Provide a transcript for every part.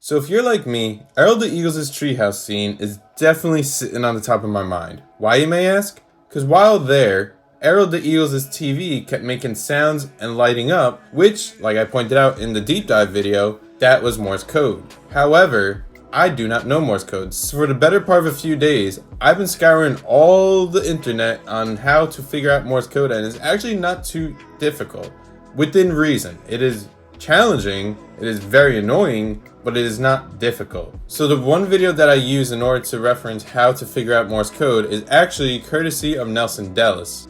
So if you're like me, Errol the Eagles' treehouse scene is definitely sitting on the top of my mind. Why, you may ask? Because while there, Errol the Eagles' TV kept making sounds and lighting up, which, like I pointed out in the deep dive video, that was Morse code. However, I do not know Morse code, so for the better part of a few days, I've been scouring all the internet on how to figure out Morse code, and it's actually not too difficult. Within reason. It is challenging, it is very annoying, but it is not difficult. So the one video that I use in order to reference how to figure out Morse code is actually courtesy of Nettson.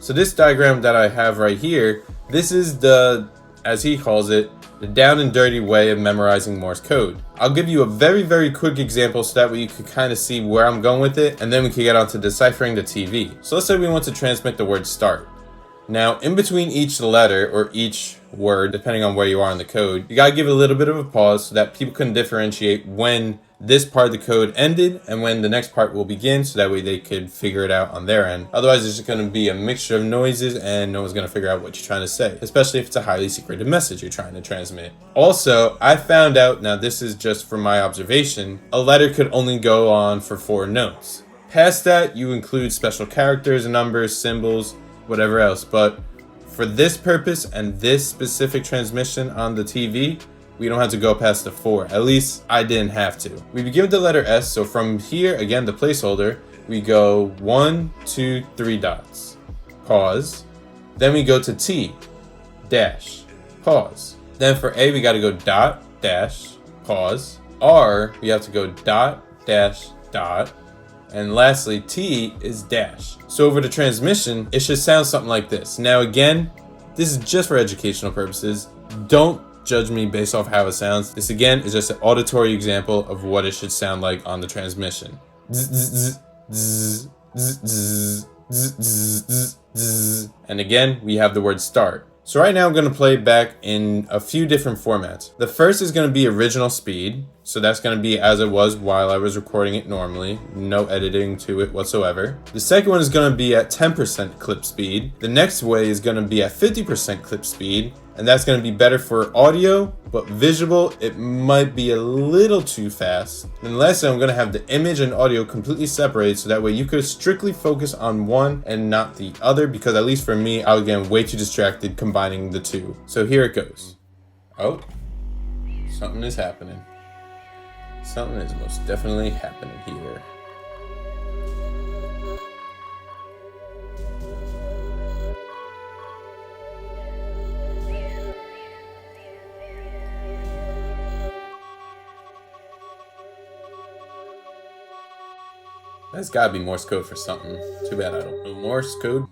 So this diagram that I have right here, this is the, as he calls it, the down and dirty way of memorizing Morse code. I'll give you a very quick example so that way you can kind of see where I'm going with it, and then we can get on to deciphering the TV. So let's say we want to transmit the word start. Now, in between each letter or each word, depending on where you are in the code, you gotta give it a little bit of a pause so that people can differentiate when this part of the code ended and when the next part will begin, so that way they could figure it out on their end. Otherwise, it's just gonna be a mixture of noises and no one's gonna figure out what you're trying to say, especially if it's a highly secretive message you're trying to transmit. Also, I found out, now this is just from my observation, a letter could only go on for 4 notes. Past that, you include special characters, numbers, symbols, whatever else, but for this purpose and this specific transmission on the TV, we don't have to go past the 4. At least I didn't have to. We begin with the letter S, so from here, again, the placeholder, we go 1, 2, 3 dots. Pause. Then we go to T, dash, pause. Then for A, we gotta go dot, dash, pause. R, we have to go dot, dash, dot. And lastly, T is dash. So over the transmission, it should sound something like this. Now again, this is just for educational purposes. Don't judge me based off how it sounds. This again is just an auditory example of what it should sound like on the transmission. And again, we have the word start. So right now I'm going to play it back in a few different formats. The first is going to be original speed. So that's going to be as it was while I was recording it normally. No editing to it whatsoever. The second one is going to be at 10% clip speed. The next way is going to be at 50% clip speed. And that's going to be better for audio, but visual, it might be a little too fast. And lastly, I'm going to have the image and audio completely separated, so that way you could strictly focus on one and not the other, because at least for me, I was getting way too distracted combining the two. So here it goes. Oh, something is happening. Something is most definitely happening here. That's gotta be Morse code for something. Too bad I don't know Morse code.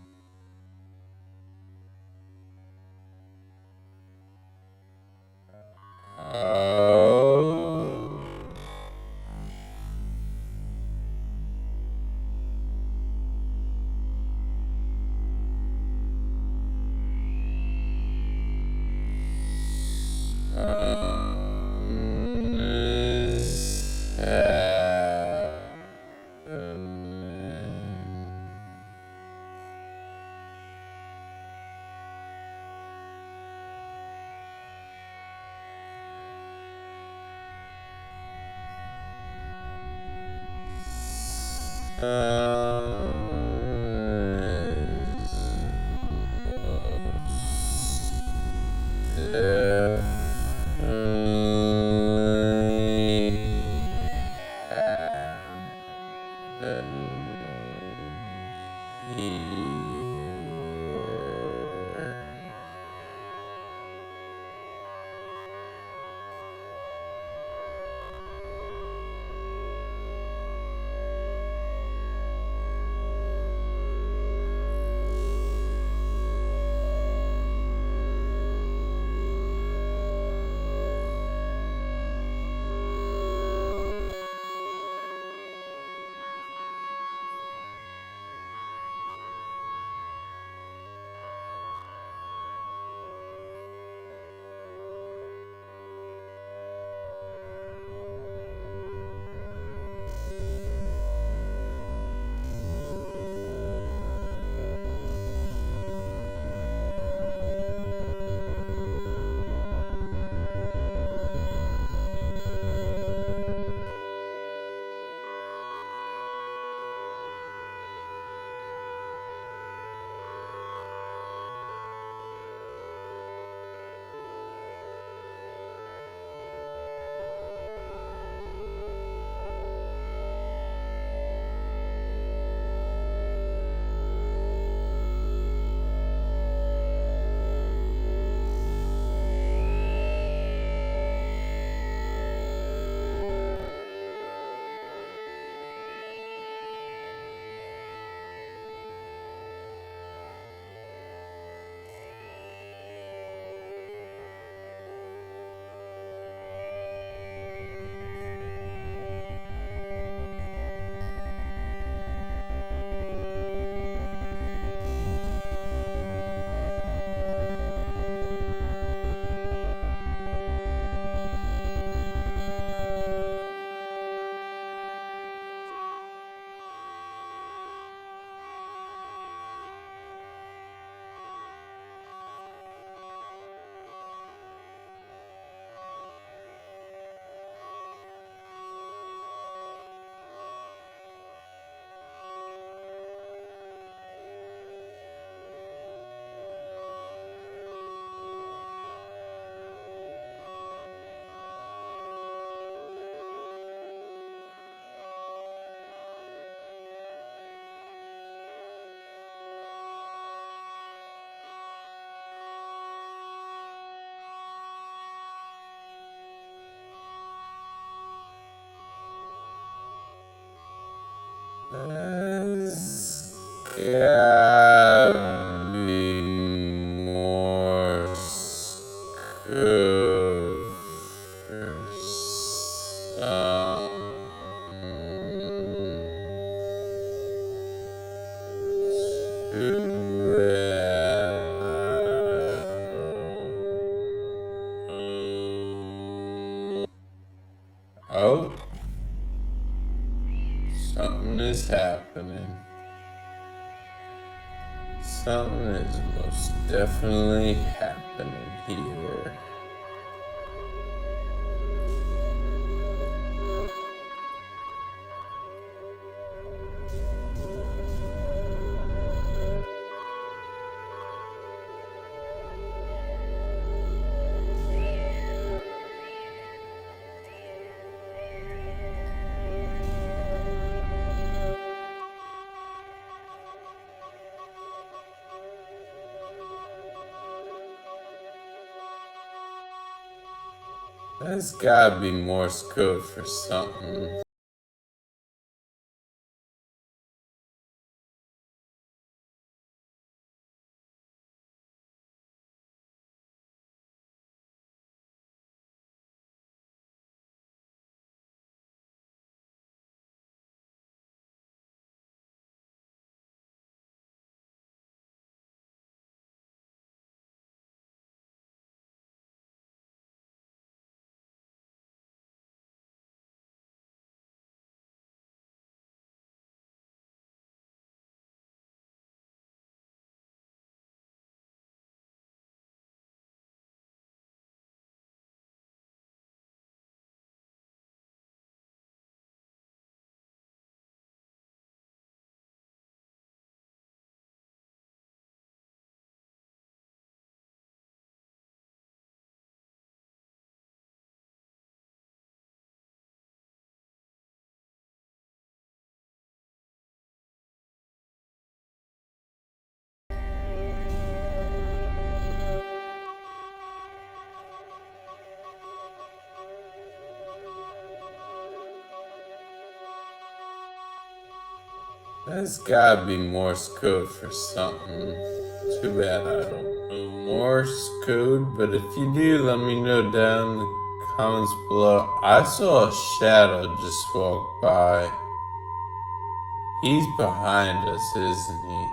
There's gotta be more code for some. Oh, something is happening. Something is most definitely happening here. There's gotta be Morse code for something. There's gotta be Morse code for something. Too bad I don't know Morse code, but if you do, let me know down in the comments below. I saw a shadow just walk by. He's behind us, isn't he?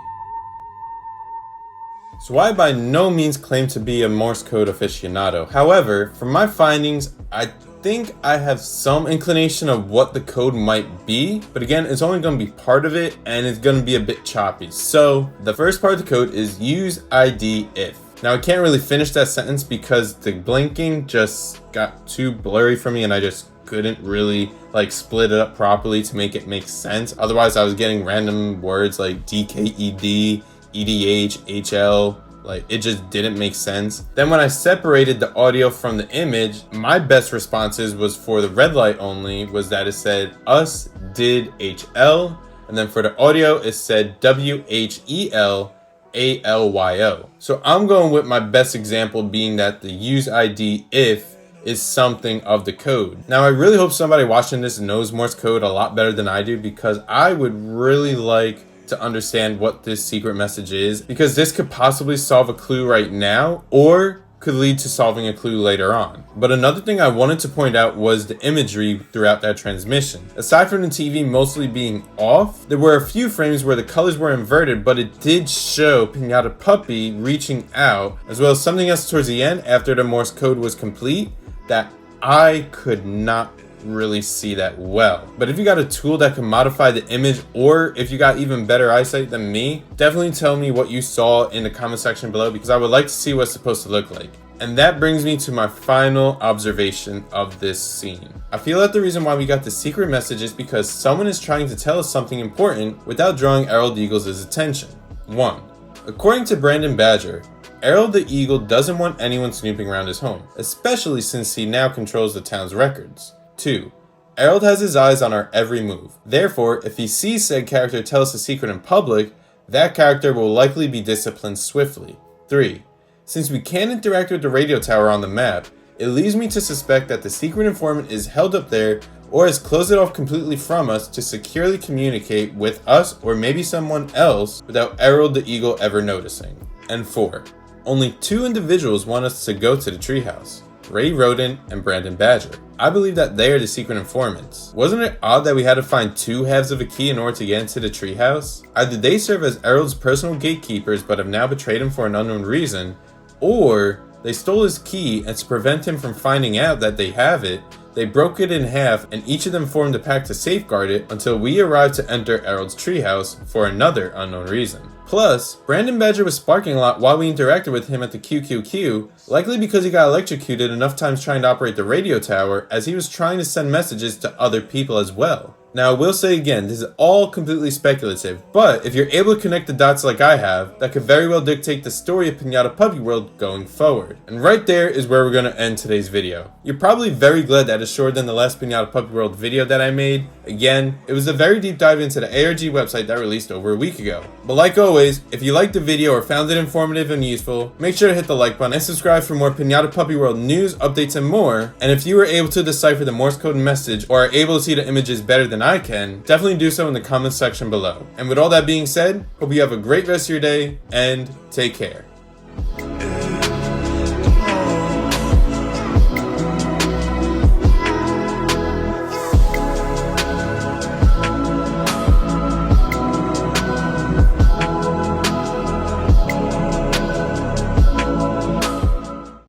So I by no means claim to be a Morse code aficionado. However, from my findings, I think I have some inclination of what the code might be, but again, it's only going to be part of it and it's going to be a bit choppy. So the first part of the code is use ID if. Now I can't really finish that sentence because the blinking just got too blurry for me and I just couldn't really split it up properly to make it make sense. Otherwise I was getting random words like DKED, EDH, HL, it just didn't make sense. Then when I separated the audio from the image, my best responses was for the red light only, was that it said us did HL, and then for the audio it said WHEL ALYO. So I'm going with my best example being that the use ID if is something of the code. Now I really hope somebody watching this knows Morse code a lot better than I do, because I would really like to understand what this secret message is, because this could possibly solve a clue right now or could lead to solving a clue later on. But another thing I wanted to point out was the imagery throughout that transmission. Aside from the TV mostly being off, there were a few frames where the colors were inverted, but it did show Piñata Puppy reaching out, as well as something else towards the end after the Morse code was complete that I could not really see that well. But if you got a tool that can modify the image, or if you got even better eyesight than me, definitely tell me what you saw in the comment section below, because I would like to see what it's supposed to look like. And that brings me to my final observation of this scene. I feel that the reason why we got the secret message is because someone is trying to tell us something important without drawing Errol the Eagle's attention. 1. According to Brandon Badger, Errol the Eagle doesn't want anyone snooping around his home, especially since he now controls the town's records. 2. Errol has his eyes on our every move. Therefore, if he sees said character tell us a secret in public, that character will likely be disciplined swiftly. 3. Since we can't interact with the radio tower on the map, it leads me to suspect that the secret informant is held up there or has closed it off completely from us to securely communicate with us or maybe someone else without Errol the Eagle ever noticing. And 4. Only 2 individuals want us to go to the treehouse. Ray Rodent and Brandon Badger. I believe that they are the secret informants. Wasn't it odd that we had to find 2 halves of a key in order to get into the treehouse? Either they serve as Errol's personal gatekeepers but have now betrayed him for an unknown reason, or they stole his key and to prevent him from finding out that they have it, they broke it in half and each of them formed a pact to safeguard it until we arrived to enter Errol's treehouse for another unknown reason. Plus, Brandon Badger was sparking a lot while we interacted with him at the QQQ, likely because he got electrocuted enough times trying to operate the radio tower as he was trying to send messages to other people as well. Now, I will say again, this is all completely speculative, but if you're able to connect the dots like I have, that could very well dictate the story of Piñata Puppy World going forward. And right there is where we're going to end today's video. You're probably very glad that it's shorter than the last Piñata Puppy World video that I made. Again, it was a very deep dive into the ARG website that released over a week ago. But like always, if you liked the video or found it informative and useful, make sure to hit the like button and subscribe for more Piñata Puppy World news, updates, and more. And if you were able to decipher the Morse code message or are able to see the images better than I can, definitely do so in the comments section below. And with all that being said, hope you have a great rest of your day and take care.